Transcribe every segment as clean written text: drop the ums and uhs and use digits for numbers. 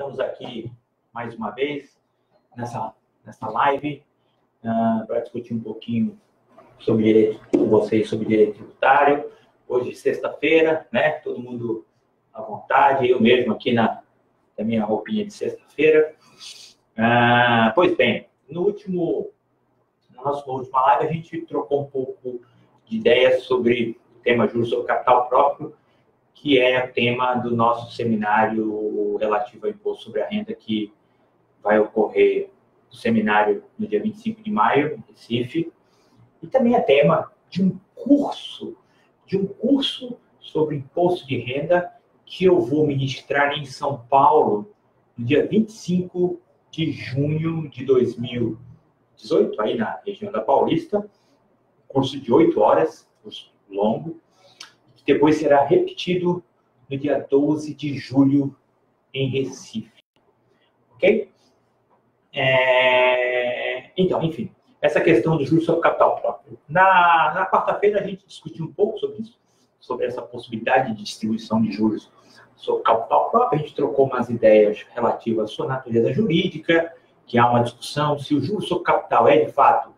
Estamos aqui mais uma vez nessa live para discutir um pouquinho sobre direito com vocês, sobre direito tributário. Hoje, sexta-feira, né? Todo mundo à vontade, eu mesmo aqui na minha roupinha de sexta-feira. Pois bem, na nossa última live a gente trocou um pouco de ideias sobre o tema juros sobre capital próprio, que é o tema do nosso seminário relativo ao imposto sobre a renda, que vai ocorrer o seminário no dia 25 de maio, em Recife, e também é tema de um curso sobre imposto de renda que eu vou ministrar em São Paulo no dia 25 de junho de 2018, aí na região da Paulista, curso de 8 horas, curso longo, que depois será repetido no dia 12 de julho em Recife. Ok? Então, enfim, essa questão do juros sobre capital próprio. Na quarta-feira a gente discutiu um pouco sobre isso, sobre essa possibilidade de distribuição de juros sobre capital próprio. A gente trocou umas ideias relativas à sua natureza jurídica, que há uma discussão se o juro sobre capital é, de fato,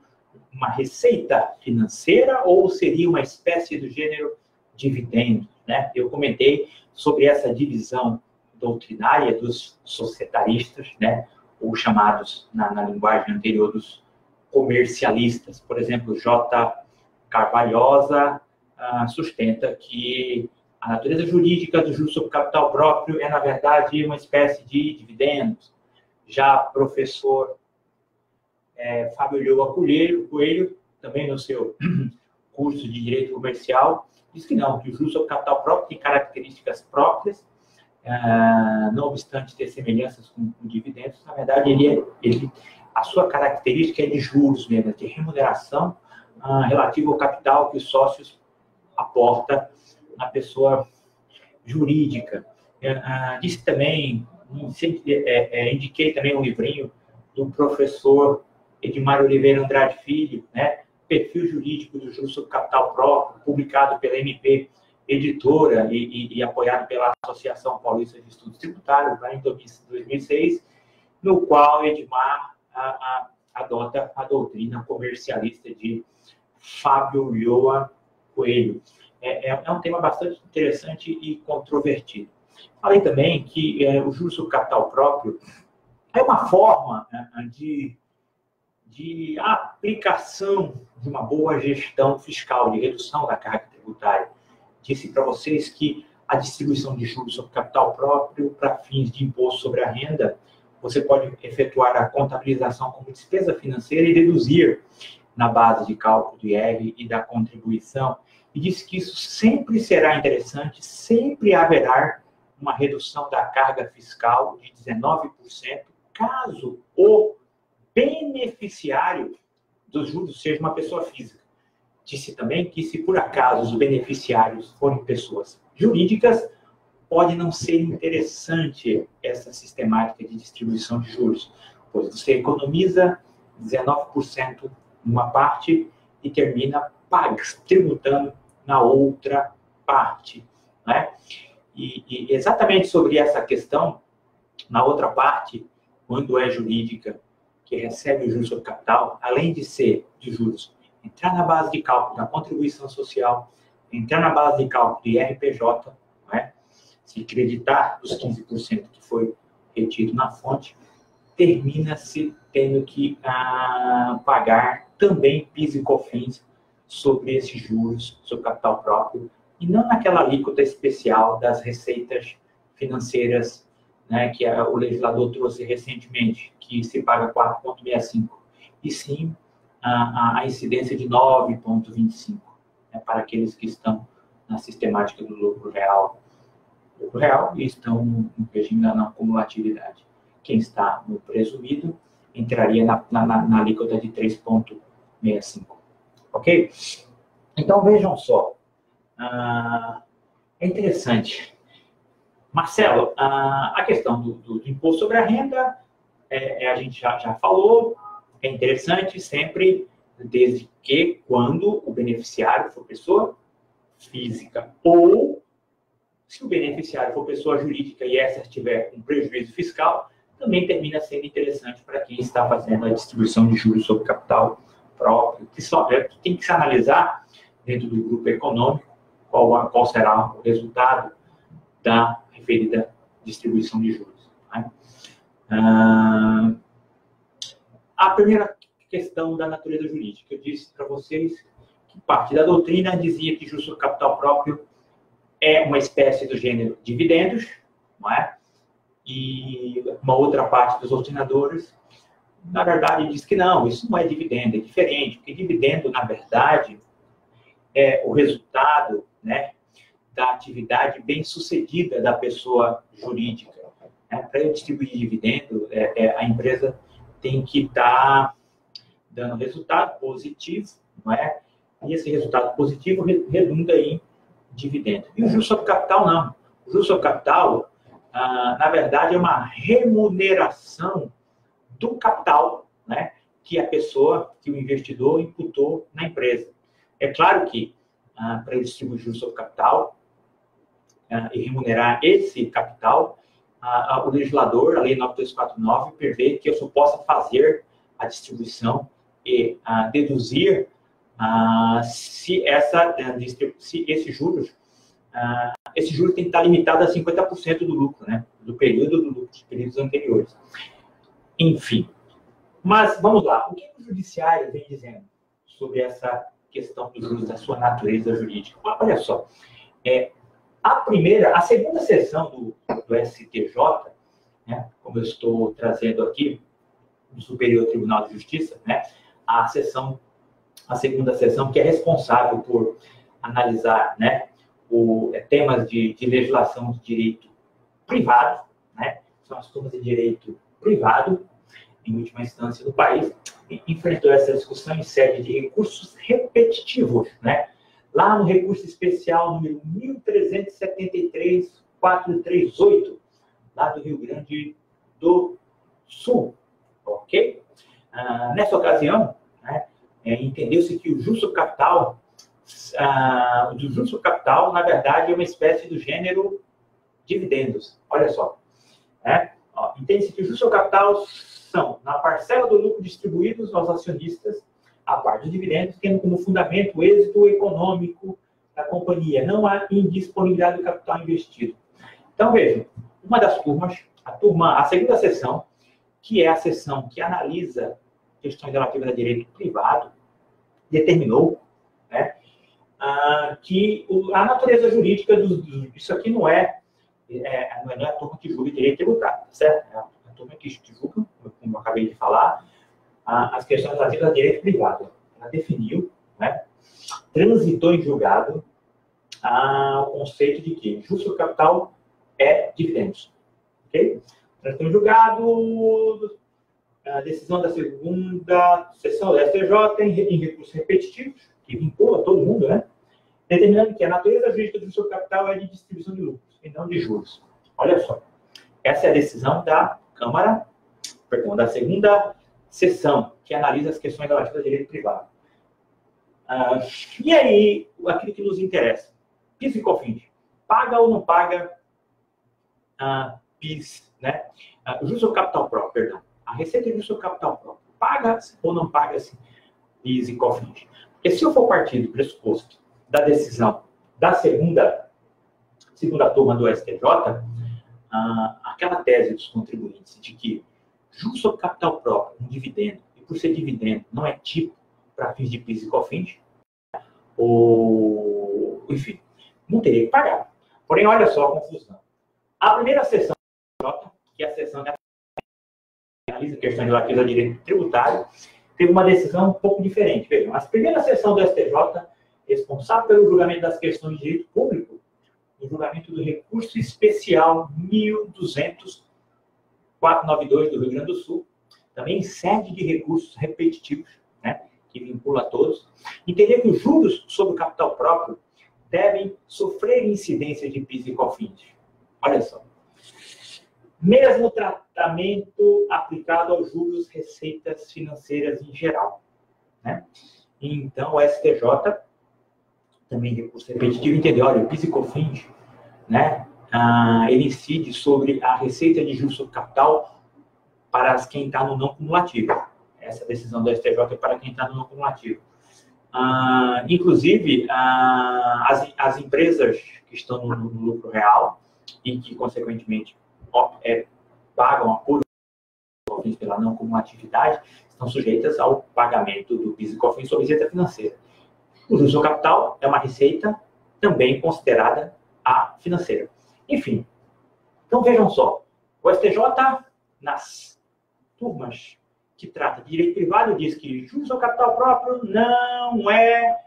uma receita financeira ou seria uma espécie do gênero dividendo, né? Eu comentei sobre essa divisão doutrinária dos societaristas, né? Ou chamados, na linguagem anterior, dos comercialistas. Por exemplo, J. Carvalhosa sustenta que a natureza jurídica do juros sobre capital próprio é, na verdade, uma espécie de dividendos. Já professor Fábio Lhoa Coelho, também no seu curso de Direito Comercial, diz que não, que o juros sobre capital próprio tem características próprias, não obstante ter semelhanças com dividendos. Na verdade, a sua característica é de juros mesmo, de remuneração relativa ao capital que os sócios aportam na pessoa jurídica. Disse também, indiquei também um livrinho do professor Edmar Oliveira Andrade Filho, né? Perfil jurídico do juros sobre capital próprio, publicado pela MP Editora e apoiado pela Associação Paulista de Estudos Tributários, lá em 2006, no qual Edmar adota a doutrina comercialista de Fábio Lhoa Coelho. É um tema bastante interessante e controvertido. Falei também que o juros sobre capital próprio é uma forma de aplicação de uma boa gestão fiscal, de redução da carga tributária. Disse para vocês que a distribuição de juros sobre capital próprio para fins de imposto sobre a renda, você pode efetuar a contabilização como despesa financeira e deduzir na base de cálculo do IR e da contribuição. E disse que isso sempre será interessante, sempre haverá uma redução da carga fiscal de 19%, caso o beneficiário dos juros seja uma pessoa física. Disse também que, se por acaso os beneficiários forem pessoas jurídicas, pode não ser interessante essa sistemática de distribuição de juros, pois você economiza 19% numa parte e termina tributando na outra parte, né? E exatamente sobre essa questão, na outra parte, quando é jurídica, que recebe o juros sobre capital, além de ser de juros, entrar na base de cálculo da contribuição social, entrar na base de cálculo do IRPJ, né? Se creditar os 15% que foi retido na fonte, termina-se tendo que pagar também PIS e COFINS sobre esses juros sobre capital próprio, e não naquela alíquota especial das receitas financeiras, né, que o legislador trouxe recentemente, que se paga 4,65, e sim a incidência de 9,25, né, para aqueles que estão na sistemática do lucro real e estão no regime da não cumulatividade. Quem está no presumido entraria na alíquota de 3,65. Ok? Então, vejam só. É interessante. Marcelo, a questão do imposto sobre a renda, a gente já falou, é interessante sempre, desde que quando o beneficiário for pessoa física ou Se o beneficiário for pessoa jurídica e essa tiver um prejuízo fiscal, também termina sendo interessante para quem está fazendo a distribuição de juros sobre capital próprio, que tem que se analisar dentro do grupo econômico qual será o resultado da referida distribuição de juros. Né? A primeira questão da natureza jurídica. Eu disse para vocês que parte da doutrina dizia que juros sobre capital próprio é uma espécie do gênero dividendos, não é? E uma outra parte dos doutrinadores, na verdade, diz que não, isso não é dividendo, é diferente, porque dividendo, na verdade, é o resultado, né, da atividade bem-sucedida da pessoa jurídica. Para eu distribuir dividendo, a empresa tem que estar dando resultado positivo, não é? E esse resultado positivo redunda em dividendo. E o juros sobre capital, não. O juros sobre capital, na verdade, é uma remuneração do capital, né, que o investidor imputou na empresa. É claro que, para distribuir juros sobre capital e remunerar esse capital, o legislador, a Lei 9249, prevê que eu só possa fazer a distribuição e deduzir se esse juros tem que estar limitado a 50% do lucro, né? Do período do lucro, dos períodos anteriores. Enfim. Mas, vamos lá. O que o judiciário vem dizendo sobre essa questão dos juros, da sua natureza jurídica? Olha só. A segunda sessão do STJ, né, como eu estou trazendo aqui, do Superior Tribunal de Justiça, né, a segunda sessão, que é responsável por analisar, né, temas de legislação de direito privado, né, são as turmas de direito privado, em última instância, do país, e enfrentou essa discussão em sede de recursos repetitivos, né, lá no recurso especial número 1373-438, lá do Rio Grande do Sul, ok? Nessa ocasião, né, entendeu-se que o juros sobre capital, na verdade, é uma espécie do gênero dividendos. Olha só. Né? Entende-se que o juros sobre capital são, na parcela do lucro distribuídos aos acionistas, a parte dos dividendos, tendo como fundamento o êxito econômico da companhia, não a indisponibilidade do capital investido. Então, vejam, uma das turmas, a segunda sessão, que é a sessão que analisa questões relativas a direito privado, determinou, né, que a natureza jurídica disso aqui não é a turma que julga direito tributário, certo? É a turma que julga, como eu acabei de falar, as questões relativas a direito privado. Ela definiu, né, transitou em julgado o conceito de que juros sobre capital é dividendos. Ok? Transitou em julgado, a decisão da segunda sessão do STJ em recursos repetitivos, que vincula todo mundo, né? Determinando que a natureza jurídica do seu capital é de distribuição de lucros e não de juros. Olha só. Essa é a decisão da da segunda sessão, que analisa as questões relativas a direito privado. E aí, aquilo que nos interessa. PIS e COFINS. Paga ou não paga PIS, né? O juros sobre capital próprio, perdão. A receita de juros sobre capital próprio. Paga ou não paga PIS e COFINS? Porque se eu for partir do pressuposto da decisão da segunda turma do STJ, aquela tese dos contribuintes de que juros sobre capital próprio, um dividendo, e por ser dividendo, não é tipo para fins de PIS e COFINS, enfim, não teria que pagar. Porém, olha só a confusão. A primeira sessão do STJ, que é a sessão que analisa questões relativas a direito tributário, teve uma decisão um pouco diferente. Vejam, a primeira sessão do STJ, responsável pelo julgamento das questões de direito público, no julgamento do recurso especial 1200-492 do Rio Grande do Sul, também sede de recursos repetitivos, né, que vincula a todos, entender que os juros sobre o capital próprio devem sofrer incidência de PIS e COFINS. Olha só. Mesmo tratamento aplicado aos juros, receitas financeiras em geral, né? Então, o STJ, também recurso repetitivo, entendeu? Olha, o PIS e COFINS né, ele incide sobre a receita de juros sobre capital para quem está no não cumulativo. Essa decisão do STJ é para quem está no não cumulativo. Inclusive, as empresas que estão no lucro real e que, consequentemente, pagam apuro pela não cumulatividade, estão sujeitas ao pagamento do PIS e COFINS sobre receita financeira. O juros sobre capital é uma receita também considerada a financeira. Enfim, então vejam só, o STJ, nas turmas que trata de direito privado, diz que juros sobre capital próprio não é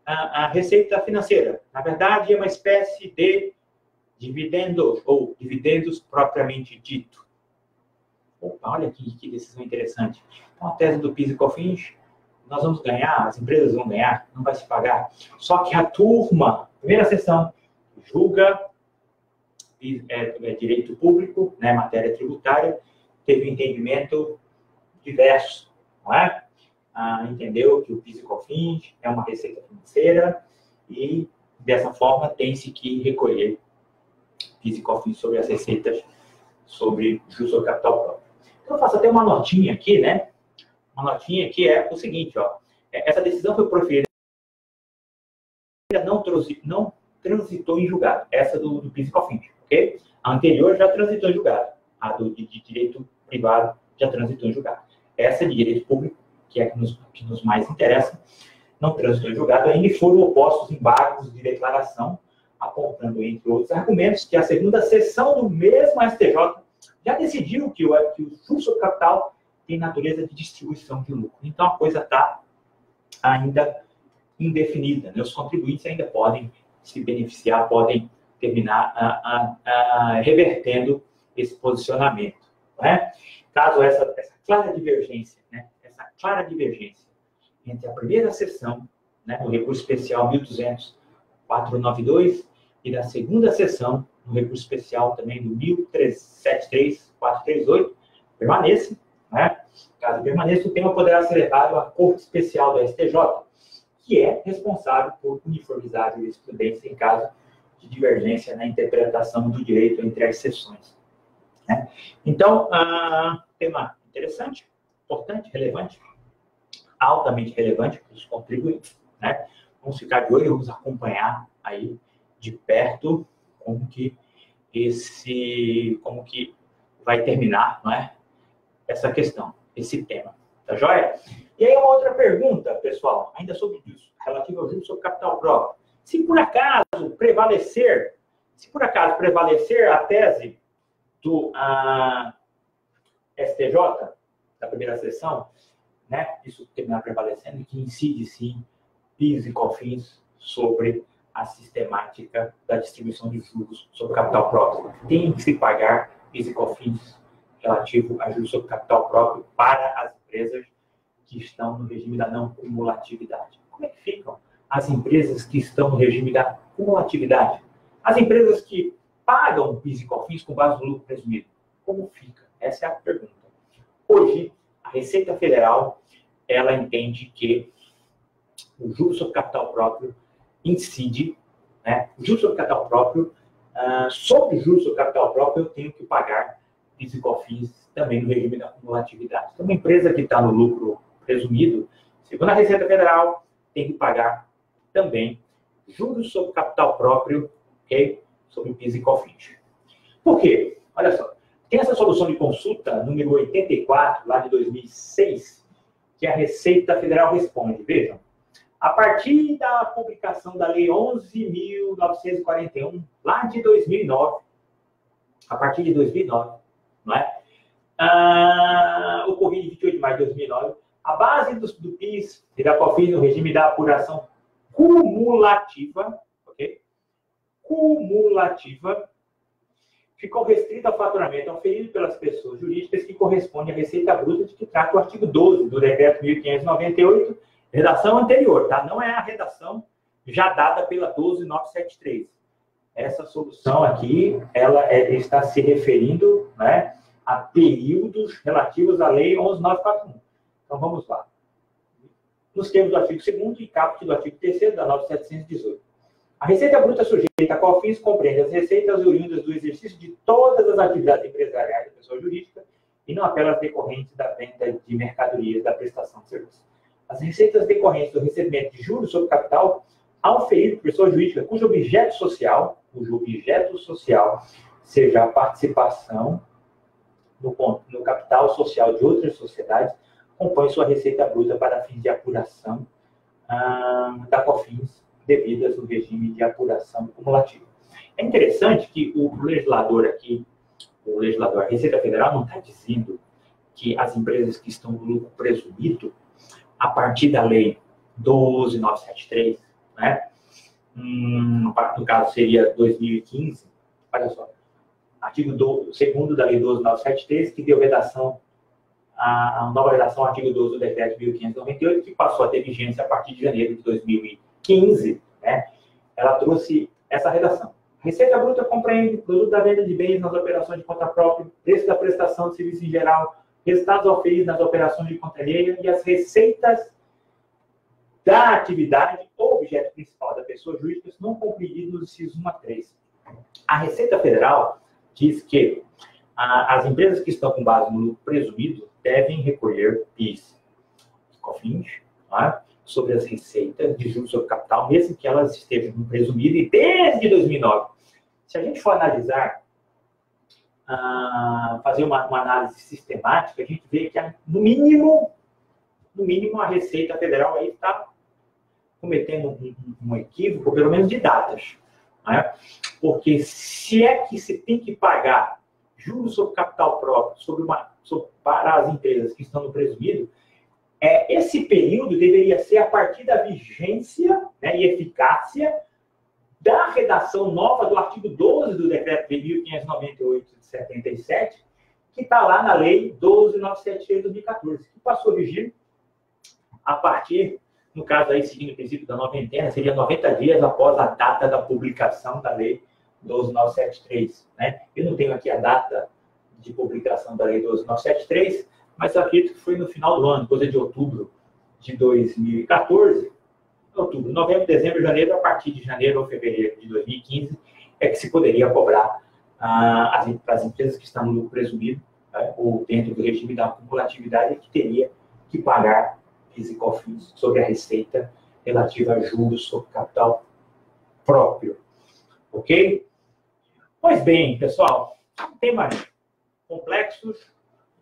a receita financeira. Na verdade, é uma espécie de dividendos, ou dividendos propriamente dito. Opa, olha que decisão interessante. Então, a tese do PIS e COFINS, nós vamos ganhar, as empresas vão ganhar, não vai se pagar. Só que a turma, primeira sessão, julga direito público, né, matéria tributária, teve um entendimento diverso, não é? Entendeu que o PIS e COFINS é uma receita financeira e, dessa forma, tem-se que recolher PIS e COFINS sobre as receitas sobre juros sobre capital próprio. Então, eu faço até uma notinha aqui, né? Uma notinha que é o seguinte, ó. Essa decisão foi proferida, não transitou em julgado. Essa do PIS e COFINS, ok? A anterior já transitou em julgado. A de direito privado já transitou em julgado. Essa de direito público, que é a que nos mais interessa, não transitou em julgado ainda e foram opostos embargos de declaração, apontando, entre outros argumentos, que a segunda sessão do mesmo STJ já decidiu que o juros sobre capital tem natureza de distribuição de lucro. Então, a coisa está ainda indefinida, né? Os contribuintes ainda podem se beneficiar, podem terminar revertendo esse posicionamento. Não é? Caso essa clara divergência, né? Essa clara divergência entre a primeira sessão, né, do recurso especial 1.200.492 e da segunda sessão, no recurso especial também do 1.73438, permaneça, né? Caso permaneça, o tema poderá ser levado à Corte Especial do STJ, que é responsável por uniformizar a jurisprudência em caso de divergência na interpretação do direito entre as sessões. Né? Então, tema interessante, importante, relevante, altamente relevante para os contribuintes. Né? Vamos ficar de olho, vamos acompanhar aí de perto como que vai terminar, não é? Essa questão, esse tema. Tá joia? E aí uma outra pergunta, pessoal, ainda sobre isso, relativa ao juros sobre capital próprio. Se por acaso prevalecer a tese do STJ, da primeira sessão, né, isso terminar prevalecendo, que incide, sim, PIS e COFINS sobre a sistemática da distribuição de juros sobre capital próprio. Tem que se pagar PIS e COFINS relativo a juros sobre capital próprio para as empresas que estão no regime da não cumulatividade. Como é que ficam as empresas que estão no regime da cumulatividade? As empresas que pagam PIS e COFINS com base no lucro presumido. Como fica? Essa é a pergunta. Hoje, a Receita Federal, ela entende que o juros sobre capital próprio incide, né? O juros sobre capital próprio, sobre o juros sobre capital próprio, eu tenho que pagar PIS e COFINS também no regime da cumulatividade. Então, uma empresa que está no lucro presumido, segundo a Receita Federal, tem que pagar também juros sobre capital próprio, okay? Sobre PIS e COFINS. Por quê? Olha só, tem essa solução de consulta, número 84, lá de 2006, que a Receita Federal responde. Vejam, a partir da publicação da Lei 11.941, lá de 2009, a partir de 2009, não é? Ocorrido em 28 de maio de 2009, a base do PIS e da COFINS no regime da apuração cumulativa, ok? Cumulativa, ficou restrita ao faturamento oferido pelas pessoas jurídicas que corresponde à receita bruta de que trata o artigo 12 do Decreto 1598, redação anterior, tá? Não é a redação já dada pela 12973. Essa solução aqui, ela está se referindo, né, a períodos relativos à Lei 11.941. Então, vamos lá. Nos termos do artigo 2º e caput do artigo 3º da 9.718. A receita bruta sujeita a COFINS compreende as receitas oriundas do exercício de todas as atividades empresariais da pessoa jurídica e não aquelas decorrentes da venda de mercadorias da prestação de serviço. As receitas decorrentes do recebimento de juros sobre capital auferido por pessoa jurídica cujo objeto social seja a participação no capital social de outras sociedades, compõe sua receita bruta para fins de apuração da COFINS devidas no regime de apuração cumulativa. É interessante que o legislador aqui, a Receita Federal, não está dizendo que as empresas que estão no lucro presumido, a partir da lei 12.973, né? No caso seria 2015, olha só, artigo 2º da lei 12.973, que deu redação, a nova redação, artigo 12 do decreto 1598, que passou a ter vigência a partir de janeiro de 2015, né? Ela trouxe essa redação. Receita bruta compreende o produto da venda de bens nas operações de conta própria, preço da prestação de serviço em geral, resultados oferidos nas operações de conta alheia e as receitas da atividade ou objeto principal da pessoa jurídica não compreendido nos incisos 1 a 3. A Receita Federal diz que as empresas que estão com base no lucro presumido devem recolher PIS, COFINS, tá? Sobre as receitas de juros sobre capital, mesmo que elas estejam no presumido e desde 2009. Se a gente for analisar, fazer uma análise sistemática, a gente vê que, no mínimo, a Receita Federal aí está cometendo um equívoco, pelo menos de datas. Né? Porque se é que se tem que pagar juros sobre capital próprio para as empresas que estão no presumido, esse período deveria ser a partir da vigência, né, e eficácia da redação nova do artigo 12 do decreto de 1598 de 77, que está lá na lei 12.973 de 2014, que passou a vigir a partir, no caso aí, seguindo o princípio da noventena, seria 90 dias após a data da publicação da lei 12.973. Né? Eu não tenho aqui a data de publicação da lei 12.973, mas acredito que foi no final do ano, coisa de outubro de 2014, outubro, novembro, dezembro, janeiro, a partir de janeiro ou fevereiro de 2015, é que se poderia cobrar as empresas que estão no lucro presumido, né, ou dentro do regime da acumulatividade, que teria que pagar PIS e COFINS sobre a receita relativa a juros sobre capital próprio. Ok? Pois bem, pessoal, temas complexos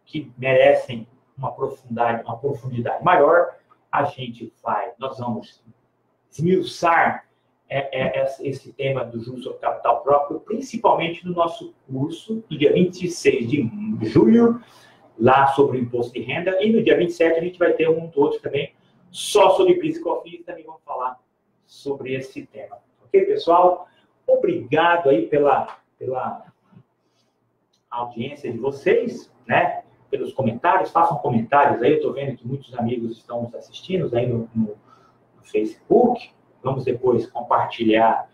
que merecem uma profundidade maior. Nós vamos esmiuçar esse tema do juros sobre capital próprio, principalmente no nosso curso, no dia 26 de julho, lá sobre o imposto de renda, e no dia 27 a gente vai ter outro também, só sobre PIS e COFINS, também vamos falar sobre esse tema. Ok, pessoal? Obrigado aí pela audiência de vocês, né? Pelos comentários, façam comentários aí, eu estou vendo que muitos amigos estão nos assistindo aí no Facebook. Vamos depois compartilhar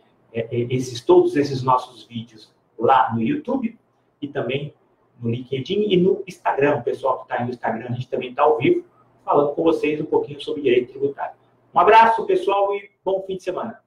todos esses nossos vídeos lá no YouTube e também no LinkedIn e no Instagram. O pessoal que está aí no Instagram, a gente também está ao vivo, falando com vocês um pouquinho sobre direito tributário. Um abraço, pessoal, e bom fim de semana.